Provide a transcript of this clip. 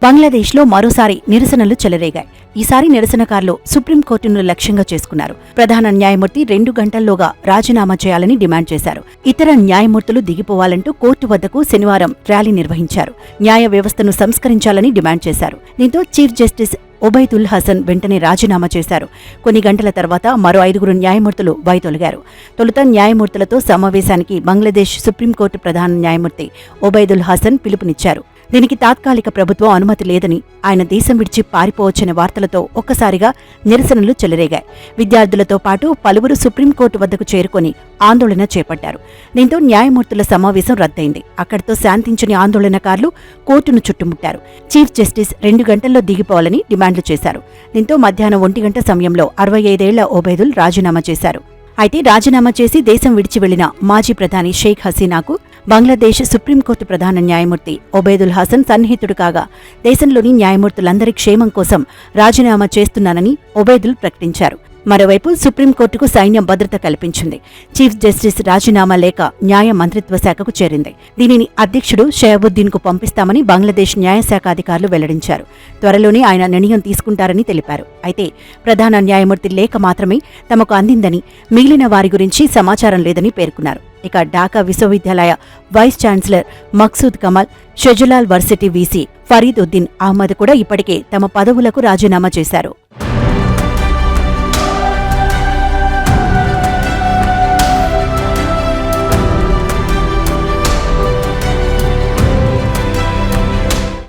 బంగ్లాదేశ్లో మరోసారి నిరసనలు చెలరేగాయి. ఈసారి నిరసనకారులు సుప్రీంకోర్టును లక్ష్యంగా చేసుకున్నారు. ప్రధాన న్యాయమూర్తి 2 గంటల్లోగా రాజీనామా చేయాలని డిమాండ్ చేశారు. ఇతర న్యాయమూర్తులు దిగిపోవాలంటూ కోర్టు వద్దకు శనివారం ర్యాలీ నిర్వహించారు. న్యాయ వ్యవస్థను సంస్కరించాలని డిమాండ్ చేశారు. దీంతో చీఫ్ జస్టిస్ ఒబైదుల్ హసన్ వెంటనే రాజీనామా చేశారు. కొన్ని గంటల తర్వాత మరో 5 న్యాయమూర్తులు వైదొలిగారు. తొలుత న్యాయమూర్తులతో సమావేశానికి బంగ్లాదేశ్ సుప్రీంకోర్టు ప్రధాన న్యాయమూర్తి ఒబైదుల్ హసన్ పిలుపునిచ్చారు. దీనికి తాత్కాలిక ప్రభుత్వం అనుమతి లేదని, ఆయన దేశం విడిచి పారిపోవచ్చనే వార్తలతో ఒక్కసారిగా నిరసనలు చెలరేగాయి. విద్యార్థులతో పాటు పలువురు సుప్రీంకోర్టు వద్దకు చేరుకొని ఆందోళన చేపట్టారు. దీంతో న్యాయమూర్తుల సమావేశం రద్దయింది. అక్కడితో శాంతించని ఆందోళనకారులు కోర్టును చుట్టుముట్టారు. చీఫ్ జస్టిస్ 2 గంటల్లో దిగిపోవాలని డిమాండ్లు చేశారు. దీంతో మధ్యాహ్నం 1 గంట సమయంలో 65 ఏళ్ల ఒబైదుల్ రాజీనామా చేశారు. అయితే రాజీనామా చేసి దేశం విడిచి వెళ్లిన మాజీ ప్రధాని షేక్ హసీనాకు బంగ్లాదేశ్ సుప్రీంకోర్టు ప్రధాన న్యాయమూర్తి ఒబైదుల్ హసన్ సన్నిహితుడు కాగా, దేశంలోని న్యాయమూర్తులందరి క్షేమం కోసం రాజీనామా చేస్తున్నానని ఒబైదుల్ ప్రకటించారు. మరోవైపు సుప్రీంకోర్టుకు సైన్యం భద్రత కల్పించింది. చీఫ్ జస్టిస్ రాజీనామా లేఖ న్యాయ మంత్రిత్వ శాఖకు చేరింది. దీనిని అధ్యక్షుడు షహబుద్దీన్ కు పంపిస్తామని బంగ్లాదేశ్ న్యాయశాఖ అధికారులు వెల్లడించారు. త్వరలోనే ఆయన నిర్ణయం తీసుకుంటారని తెలిపారు. అయితే ప్రధాన న్యాయమూర్తి లేఖ మాత్రమే తమకు అందిందని, మిగిలిన వారి గురించి సమాచారం లేదని పేర్కొన్నారు. ఇక ఢాకా విశ్వవిద్యాలయ vice chancellor Maksud Kamal, Shahjalal varsity VC Farid Uddin Ahmed కూడా ఇప్పటికే తమ పదవులకు రాజీనామా చేశారు.